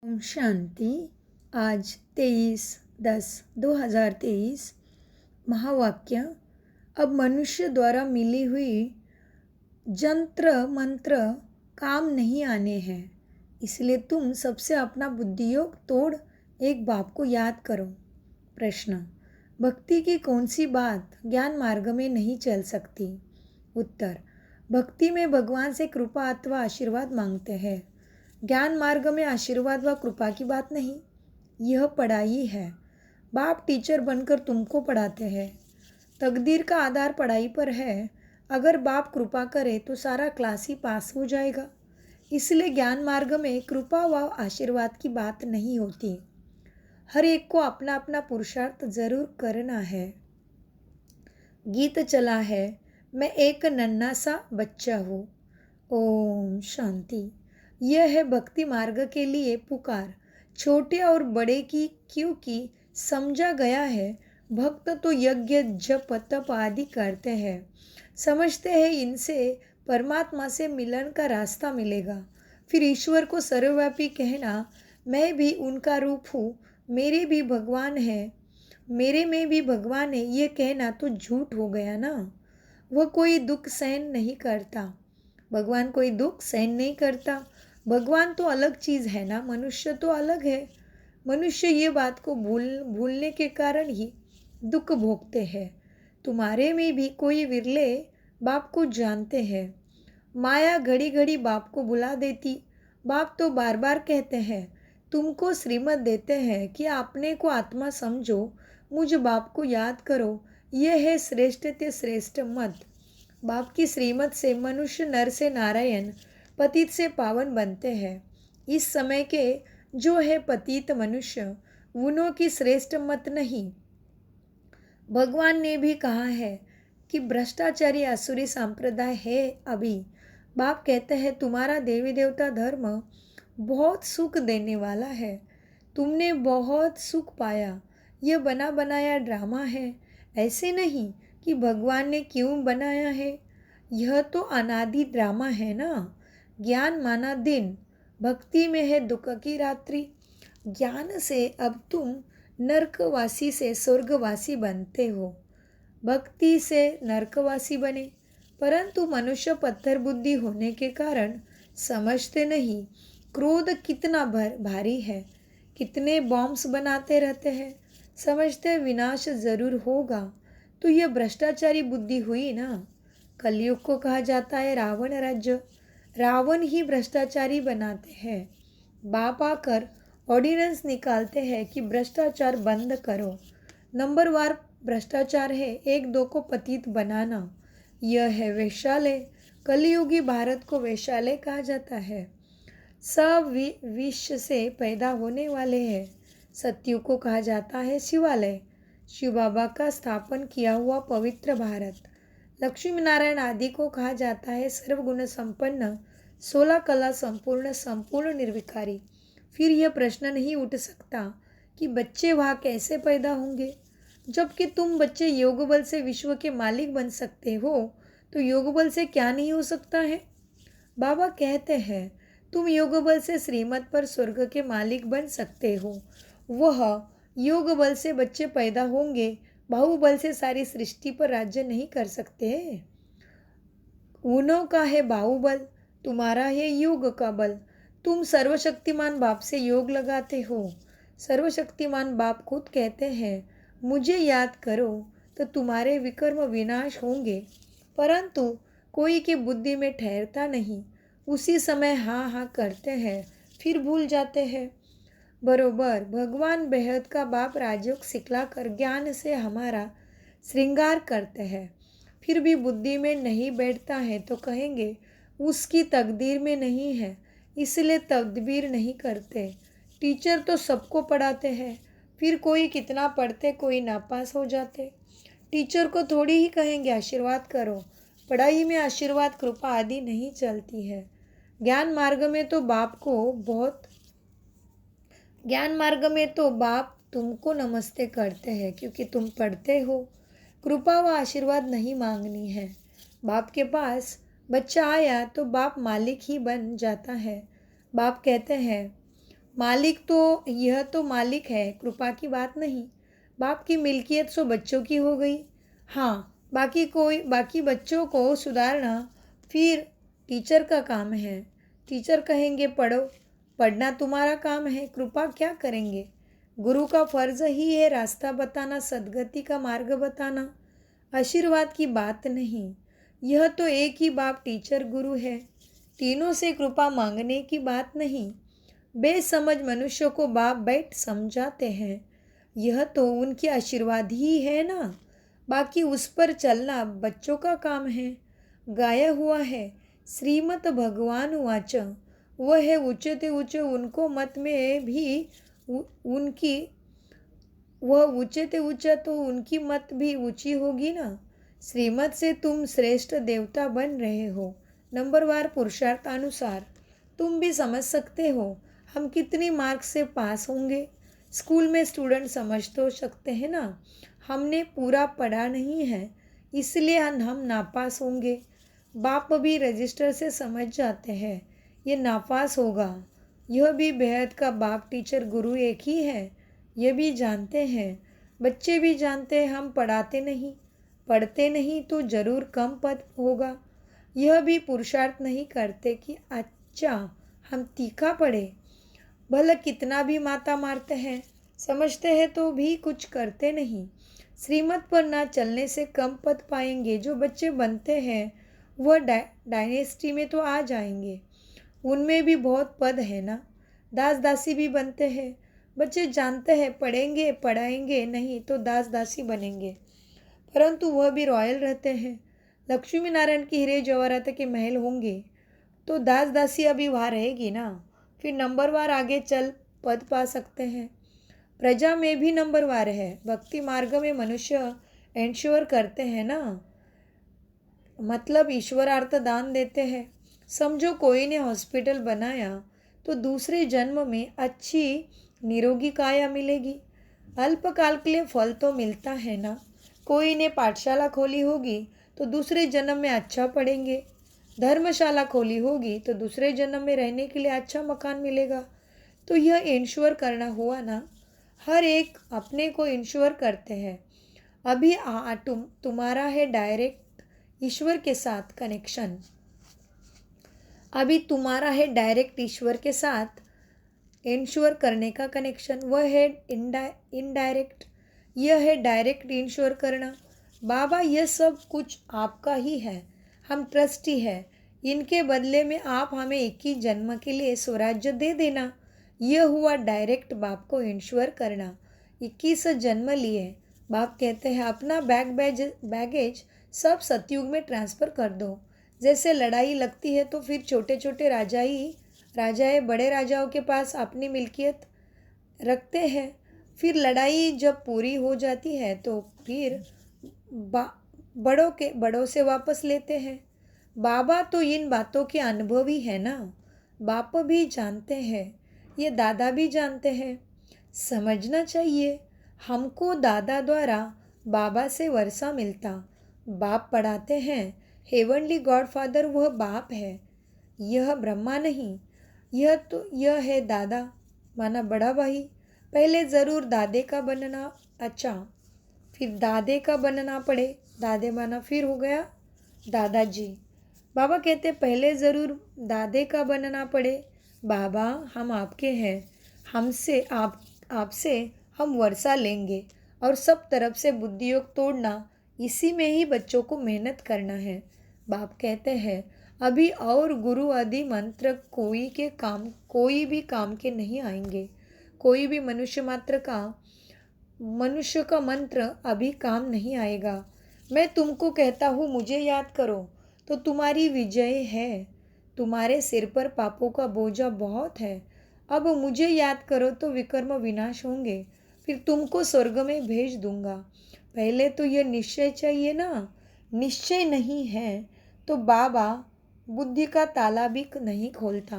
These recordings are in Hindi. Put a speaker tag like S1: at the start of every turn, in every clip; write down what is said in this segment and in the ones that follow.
S1: ओम शांति। आज 23/10/2023। महावाक्य। अब मनुष्य द्वारा मिली हुई जंत्र मंत्र काम नहीं आने हैं, इसलिए तुम सबसे अपना बुद्धियोग तोड़ एक बाप को याद करो। प्रश्न। भक्ति की कौन सी बात ज्ञान मार्ग में नहीं चल सकती? उत्तर। भक्ति में भगवान से कृपा अथवा आशीर्वाद मांगते हैं। ज्ञान मार्ग में आशीर्वाद व कृपा की बात नहीं, यह पढ़ाई है। बाप टीचर बनकर तुमको पढ़ाते हैं। तकदीर का आधार पढ़ाई पर है। अगर बाप कृपा करे तो सारा क्लास ही पास हो जाएगा। इसलिए ज्ञान मार्ग में कृपा व आशीर्वाद की बात नहीं होती। हर एक को अपना अपना पुरुषार्थ जरूर करना है। गीत चला है, मैं एक नन्हा सा बच्चा हूँ। ओम शांति। यह है भक्ति मार्ग के लिए पुकार, छोटे और बड़े की, क्योंकि समझा गया है भक्त तो यज्ञ जप तप आदि करते हैं, समझते हैं इनसे परमात्मा से मिलन का रास्ता मिलेगा। फिर ईश्वर को सर्वव्यापी कहना, मैं भी उनका रूप हूँ, मेरे भी भगवान है, मेरे में भी भगवान है, ये कहना तो झूठ हो गया ना। वह कोई दुख सहन नहीं करता। भगवान कोई दुख सहन नहीं करता। भगवान तो अलग चीज़ है ना, मनुष्य तो अलग है। मनुष्य ये बात को भूलने के कारण ही दुख भोगते हैं। तुम्हारे में भी कोई विरले बाप को जानते हैं। माया घड़ी घड़ी बाप को बुला देती। बाप तो बार बार कहते हैं, तुमको श्रीमत देते हैं कि अपने को आत्मा समझो, मुझ बाप को याद करो। यह है श्रेष्ठ ते श्रेष्ठ मत। बाप की श्रीमत से मनुष्य नर से नारायण, पतित से पावन बनते हैं। इस समय के जो है पतित मनुष्य, उन्हों की श्रेष्ठ मत नहीं। भगवान ने भी कहा है कि भ्रष्टाचारी असुरी संप्रदाय है। अभी बाप कहते हैं, तुम्हारा देवी देवता धर्म बहुत सुख देने वाला है, तुमने बहुत सुख पाया। यह बना बनाया ड्रामा है। ऐसे नहीं कि भगवान ने क्यों बनाया है, यह तो अनादि ड्रामा है ना। ज्ञान माना दिन, भक्ति में है दुख की रात्रि। ज्ञान से अब तुम नरकवासी से स्वर्गवासी बनते हो, भक्ति से नरकवासी बने। परंतु मनुष्य पत्थर बुद्धि होने के कारण समझते नहीं क्रोध कितना भारी है, कितने बॉम्ब्स बनाते रहते हैं, समझते विनाश जरूर होगा। तो यह भ्रष्टाचारी बुद्धि हुई ना। कलयुग को कहा जाता है रावण राज्य। रावण ही भ्रष्टाचारी बनाते हैं। बाप आकर ऑर्डिनेंस निकालते हैं कि भ्रष्टाचार बंद करो। नंबरवार भ्रष्टाचार है, एक दो को पतित बनाना। यह है वैशाल्य। कलयुगी भारत को वैशाल्य कहा जाता है। सब विश्व से पैदा होने वाले हैं। सत्युग को कहा जाता है शिवालय, शिव बाबा का स्थापन किया हुआ पवित्र भारत। लक्ष्मी नारायण आदि को कहा जाता है सर्वगुण संपन्न, 16 कला संपूर्ण, संपूर्ण निर्विकारी। फिर यह प्रश्न नहीं उठ सकता कि बच्चे वहाँ कैसे पैदा होंगे, जबकि तुम बच्चे योग बल से विश्व के मालिक बन सकते हो, तो योग बल से क्या नहीं हो सकता है? बाबा कहते हैं, तुम योग बल से श्रीमत पर स्वर्ग के मालिक बन सकते हो। वह योग बल से बच्चे पैदा होंगे, बाहुबल से सारी सृष्टि पर राज्य नहीं कर सकते। उन्हों का है बाहुबल, तुम्हारा है योग का बल। तुम सर्वशक्तिमान बाप से योग लगाते हो। सर्वशक्तिमान बाप खुद कहते हैं, मुझे याद करो तो तुम्हारे विकर्म विनाश होंगे। परंतु कोई की बुद्धि में ठहरता नहीं, उसी समय हाँ हाँ करते हैं, फिर भूल जाते हैं। बरोबर भगवान बेहद का बाप राजयोग सिखला कर ज्ञान से हमारा श्रृंगार करते हैं, फिर भी बुद्धि में नहीं बैठता है तो कहेंगे उसकी तकदीर में नहीं है, इसलिए तदबीर नहीं करते। टीचर तो सबको पढ़ाते हैं, फिर कोई कितना पढ़ते कोई नापास हो जाते। टीचर को थोड़ी ही कहेंगे आशीर्वाद करो। पढ़ाई में आशीर्वाद कृपा आदि नहीं चलती है। ज्ञान मार्ग में तो बाप तुमको नमस्ते करते हैं, क्योंकि तुम पढ़ते हो। कृपा व आशीर्वाद नहीं मांगनी है। बाप के पास बच्चा आया तो बाप मालिक ही बन जाता है। बाप कहते हैं, मालिक तो यह तो मालिक है, कृपा की बात नहीं। बाप की मिल्कियत सो बच्चों की हो गई। हाँ, बाकी बच्चों को सुधारना फिर टीचर का काम है। टीचर कहेंगे पढ़ो, पढ़ना तुम्हारा काम है, कृपा क्या करेंगे। गुरु का फर्ज ही है रास्ता बताना, सद्गति का मार्ग बताना, आशीर्वाद की बात नहीं। यह तो एक ही बाप टीचर गुरु है, तीनों से कृपा मांगने की बात नहीं। बेसमझ मनुष्य को बाप बैठ समझाते हैं, यह तो उनकी आशीर्वाद ही है ना, बाकी उस पर चलना बच्चों का काम है। गाया हुआ है, श्रीमत भगवान वाच, वह है ऊंचे ऊंचे उनको मत में भी उनकी वह ऊंचे ते ऊंचा तो उनकी मत भी ऊंची होगी ना। श्रीमत से तुम श्रेष्ठ देवता बन रहे हो, नंबरवार पुरुषार्थानुसार। तुम भी समझ सकते हो हम कितनी मार्क्स से पास होंगे। स्कूल में स्टूडेंट समझ तो सकते हैं ना, हमने पूरा पढ़ा नहीं है इसलिए हम नापास होंगे। बाप भी रजिस्टर से समझ जाते हैं ये नापास होगा। यह भी बेहद का बाप टीचर गुरु एक ही है, ये भी जानते हैं, बच्चे भी जानते हैं। हम पढ़ते नहीं तो ज़रूर कम पद होगा। यह भी पुरुषार्थ नहीं करते कि अच्छा हम तीखा पढ़े, भला कितना भी माता मारते हैं, समझते हैं तो भी कुछ करते नहीं। श्रीमत पर ना चलने से कम पद पाएंगे। जो बच्चे बनते हैं वह डायनेस्टी में तो आ जाएंगे, उनमें भी बहुत पद है ना। दास दासी भी बनते हैं, बच्चे जानते हैं पढ़ेंगे पढ़ाएंगे नहीं तो दास दासी बनेंगे, परंतु वह भी रॉयल रहते हैं। लक्ष्मी नारायण की हीरे जवाहरात के महल होंगे तो दास दासी अभी वहाँ रहेगी ना, फिर नंबरवार आगे चल पद पा सकते हैं। प्रजा में भी नंबरवार है। भक्ति मार्ग में मनुष्य एंश्योर करते हैं ना, मतलब ईश्वरार्थ दान देते हैं। समझो कोई ने हॉस्पिटल बनाया तो दूसरे जन्म में अच्छी निरोगी काया मिलेगी, अल्पकाल के लिए फल तो मिलता है ना। कोई ने पाठशाला खोली होगी तो दूसरे जन्म में अच्छा पढ़ेंगे, धर्मशाला खोली होगी तो दूसरे जन्म में रहने के लिए अच्छा मकान मिलेगा। तो यह इंश्योर करना हुआ ना, हर एक अपने को इंश्योर करते हैं। अभी तुम्हारा है डायरेक्ट ईश्वर के साथ कनेक्शन, अभी तुम्हारा है डायरेक्ट ईश्वर के साथ इंश्योर करने का कनेक्शन, वह है इनडायरेक्ट, यह है डायरेक्ट इंश्योर करना। बाबा यह सब कुछ आपका ही है, हम ट्रस्टी है, इनके बदले में आप हमें 21 जन्म के लिए स्वराज्य दे देना। यह हुआ डायरेक्ट बाप को इंश्योर करना। 21 जन्म लिए, बाप कहते हैं अपना बैगेज सब सतयुग में ट्रांसफ़र कर दो। जैसे लड़ाई लगती है तो फिर छोटे छोटे राजाएं बड़े राजाओं के पास अपनी मिल्कियत रखते हैं, फिर लड़ाई जब पूरी हो जाती है तो फिर बड़ों से वापस लेते हैं। बाबा तो इन बातों के अनुभवी है ना, बाप भी जानते हैं, ये दादा भी जानते हैं। समझना चाहिए हमको दादा द्वारा बाबा से वर्षा मिलता, बाप पढ़ाते हैं। हेवनली गॉडफादर वह बाप है, यह ब्रह्मा नहीं। यह है दादा माना बड़ा भाई। पहले ज़रूर दादे का बनना, अच्छा फिर दादे का बनना पड़े, दादे माना फिर हो गया दादाजी। बाबा कहते पहले ज़रूर दादे का बनना पड़े। बाबा हम आपके हैं, आपसे हम वर्षा लेंगे और सब तरफ से बुद्धियोग तोड़ना, इसी में ही बच्चों को मेहनत करना है। बाप कहते हैं अभी और गुरु आदि मंत्र कोई भी काम के नहीं आएंगे। कोई भी मनुष्य का मंत्र अभी काम नहीं आएगा। मैं तुमको कहता हूँ मुझे याद करो तो तुम्हारी विजय है। तुम्हारे सिर पर पापों का बोझा बहुत है, अब मुझे याद करो तो विकर्म विनाश होंगे, फिर तुमको स्वर्ग में भेज दूंगा। पहले तो यह निश्चय चाहिए ना, निश्चय नहीं है तो बाबा बुद्धि का ताला भी नहीं खोलता,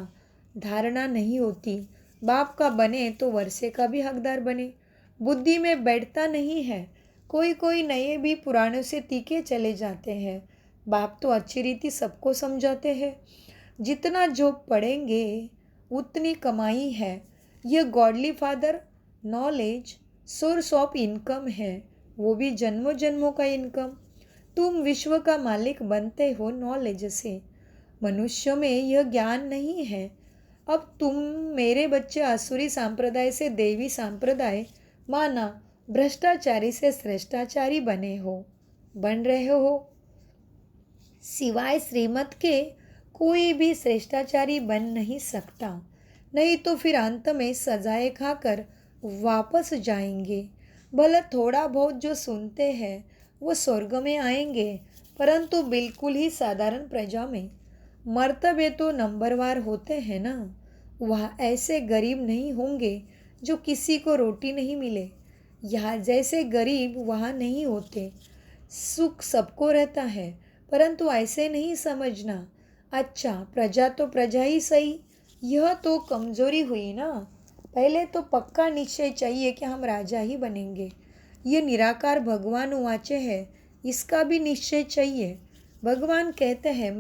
S1: धारणा नहीं होती। बाप का बने तो वर्षे का भी हकदार बने, बुद्धि में बैठता नहीं है। कोई नए भी पुराने से तीखे चले जाते हैं। बाप तो अच्छी रीति सबको समझाते हैं, जितना जो पढ़ेंगे उतनी कमाई है। यह godly father knowledge source of income है, वो भी जन्मों जन्मों का इनकम। तुम विश्व का मालिक बनते हो नॉलेज से। मनुष्य में यह ज्ञान नहीं है। अब तुम मेरे बच्चे आसुरी संप्रदाय से देवी संप्रदाय माना भ्रष्टाचारी से श्रेष्ठाचारी बन रहे हो। सिवाय श्रीमत के कोई भी श्रेष्ठाचारी बन नहीं सकता, नहीं तो फिर अंत में सजाएं खाकर वापस जाएंगे। भला थोड़ा बहुत जो सुनते हैं वो स्वर्ग में आएंगे, परंतु बिल्कुल ही साधारण प्रजा में। मर्तबे तो नंबरवार होते हैं ना, वहाँ ऐसे गरीब नहीं होंगे जो किसी को रोटी नहीं मिले। यहाँ जैसे गरीब वहाँ नहीं होते। सुख सबको रहता है, परंतु ऐसे नहीं समझना। अच्छा, प्रजा तो प्रजा ही सही, यह तो कमजोरी हुई ना। पहले तो पक्का निश्चय चाहिए कि हम राजा ही बनेंगे। ये निराकार भगवान वाचे है, इसका भी निश्चय चाहिए। भगवान कहते हैं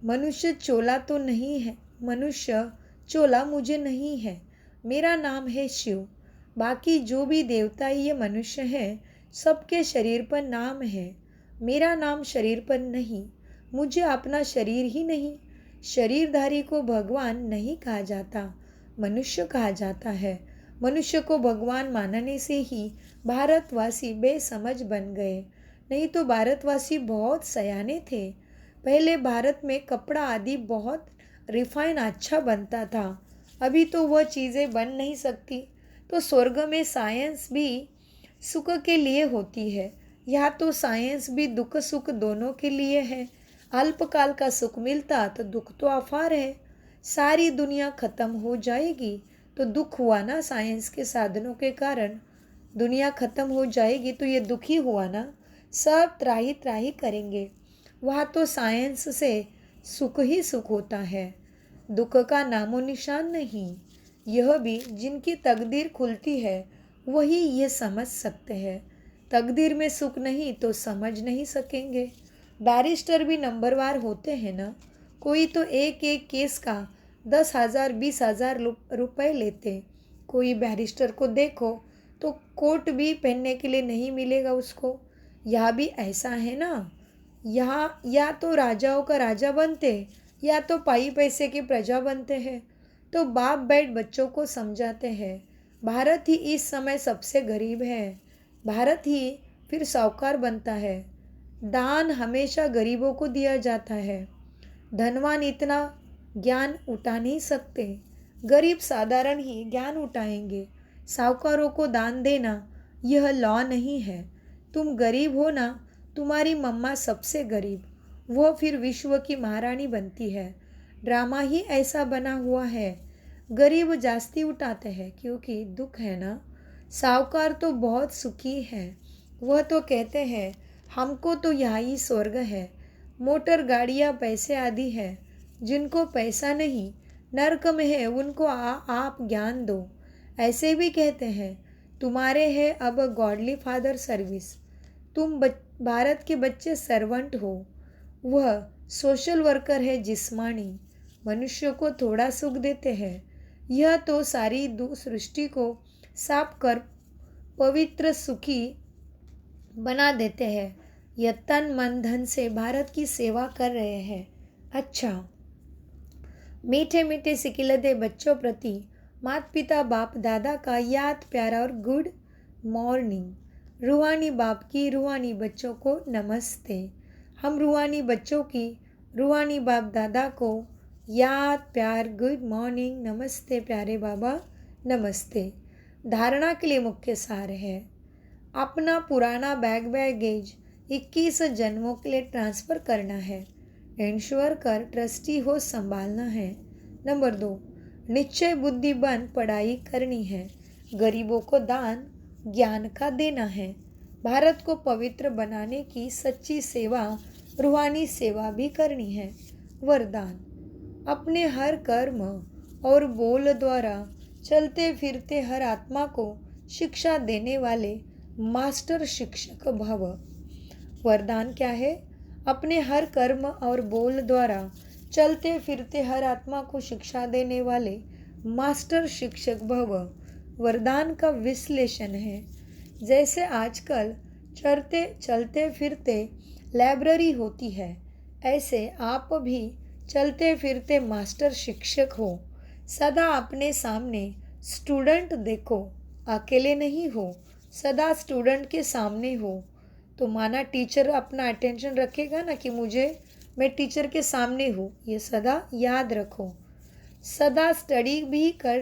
S1: मनुष्य चोला तो नहीं है, मनुष्य चोला मुझे नहीं है, मेरा नाम है शिव। बाकी जो भी देवता ये मनुष्य है, सबके शरीर पर नाम है, मेरा नाम शरीर पर नहीं। मुझे अपना शरीर ही नहीं, शरीरधारी को भगवान नहीं कहा जाता, मनुष्य कहा जाता है। मनुष्य को भगवान मानने से ही भारतवासी बेसमझ बन गए, नहीं तो भारतवासी बहुत सयाने थे। पहले भारत में कपड़ा आदि बहुत रिफाइन अच्छा बनता था, अभी तो वह चीज़ें बन नहीं सकती। तो स्वर्ग में साइंस भी सुख के लिए होती है, यहाँ तो साइंस भी दुख सुख दोनों के लिए है। अल्पकाल का सुख मिलता तो दुख तो अपार है। सारी दुनिया खत्म हो जाएगी तो दुख हुआ ना, साइंस के साधनों के कारण दुनिया खत्म हो जाएगी तो ये दुखी हुआ ना। सब त्राही त्राही करेंगे, वहाँ तो साइंस से सुख ही सुख होता है, दुख का नामो निशान नहीं। यह भी जिनकी तकदीर खुलती है वही ये समझ सकते हैं। तकदीर में सुख नहीं तो समझ नहीं सकेंगे। बैरिस्टर भी नंबरवार होते हैं ना, कोई तो एक एक केस का 10,000 20,000 रुपए लेते। कोई बैरिस्टर को देखो तो कोट भी पहनने के लिए नहीं मिलेगा उसको। यहाँ भी ऐसा है ना, यहाँ या तो राजाओं का राजा बनते या तो पाई पैसे की प्रजा बनते हैं। तो बाप बैठ बच्चों को समझाते हैं, भारत ही इस समय सबसे गरीब है, भारत ही फिर साहूकार बनता है। दान हमेशा गरीबों को दिया जाता है। धनवान इतना ज्ञान उठा नहीं सकते, गरीब साधारण ही ज्ञान उठाएंगे। साहूकारों को दान देना यह लॉ नहीं है। तुम गरीब हो ना, तुम्हारी मम्मा सबसे गरीब, वह फिर विश्व की महारानी बनती है। ड्रामा ही ऐसा बना हुआ है, गरीब जास्ती उठाते हैं क्योंकि दुख है ना। साहूकार तो बहुत सुखी है, वह तो कहते हैं हमको तो यही स्वर्ग है। मोटर गाड़ियाँ पैसे आदि है, जिनको पैसा नहीं नरक में है उनको आप ज्ञान दो। ऐसे भी कहते हैं तुम्हारे है अब गॉडली फादर सर्विस, तुम भारत के बच्चे सर्वेंट हो। वह सोशल वर्कर है जिस्मानी, मनुष्य को थोड़ा सुख देते हैं। यह तो सारी सृष्टि को साफ कर पवित्र सुखी बना देते हैं। यह तन मन धन से भारत की सेवा कर रहे हैं। अच्छा, मीठे मीठे सिकिलते बच्चों प्रति माता पिता बाप दादा का याद प्यारा और गुड मॉर्निंग। रूहानी बाप की रूहानी बच्चों को नमस्ते। हम रूहानी बच्चों की रूहानी बाप दादा को याद प्यार गुड मॉर्निंग नमस्ते प्यारे बाबा नमस्ते। धारणा के लिए मुख्य सार है, अपना पुराना बैगेज 21 जन्मों के लिए ट्रांसफ़र करना है। इंश्योर कर ट्रस्टी हो संभालना है। नंबर 2, निश्चय बुद्धि बन पढ़ाई करनी है। गरीबों को दान ज्ञान का देना है। भारत को पवित्र बनाने की सच्ची सेवा रूहानी सेवा भी करनी है। वरदान, अपने हर कर्म और बोल द्वारा चलते फिरते हर आत्मा को शिक्षा देने वाले मास्टर शिक्षक भव। वरदान क्या है? अपने हर कर्म और बोल द्वारा चलते फिरते हर आत्मा को शिक्षा देने वाले मास्टर शिक्षक भव वरदान का विश्लेषण है। जैसे आजकल चलते फिरते लाइब्रेरी होती है, ऐसे आप भी चलते फिरते मास्टर शिक्षक हो। सदा अपने सामने स्टूडेंट देखो, अकेले नहीं हो, सदा स्टूडेंट के सामने हो। तो माना टीचर अपना अटेंशन रखेगा ना कि मैं टीचर के सामने हूँ, ये सदा याद रखो। सदा स्टडी भी कर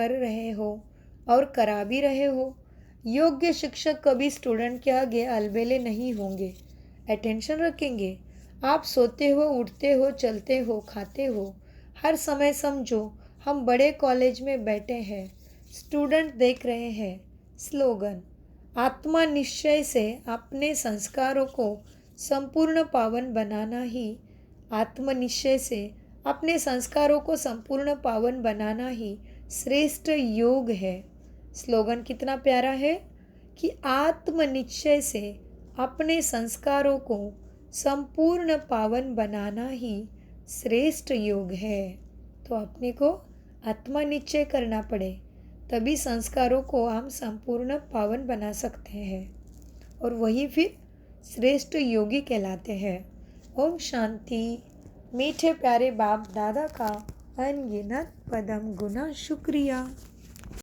S1: रहे हो और करा भी रहे हो। योग्य शिक्षक कभी स्टूडेंट के आगे अलबेले नहीं होंगे, अटेंशन रखेंगे। आप सोते हो, उठते हो, चलते हो, खाते हो, हर समय समझो हम बड़े कॉलेज में बैठे हैं, स्टूडेंट देख रहे हैं। स्लोगन, आत्मा निश्चय से अपने संस्कारों को संपूर्ण पावन बनाना ही आत्मनिश्चय से अपने संस्कारों को संपूर्ण पावन बनाना ही श्रेष्ठ योग है। स्लोगन कितना प्यारा है कि आत्मनिश्चय से अपने संस्कारों को संपूर्ण पावन बनाना ही श्रेष्ठ योग है। तो अपने को आत्मनिश्चय करना पड़े, तभी संस्कारों को हम संपूर्ण पावन बना सकते हैं और वही फिर श्रेष्ठ योगी कहलाते हैं। ओम शांति। मीठे प्यारे बाप दादा का अनगिनत पदम गुना शुक्रिया।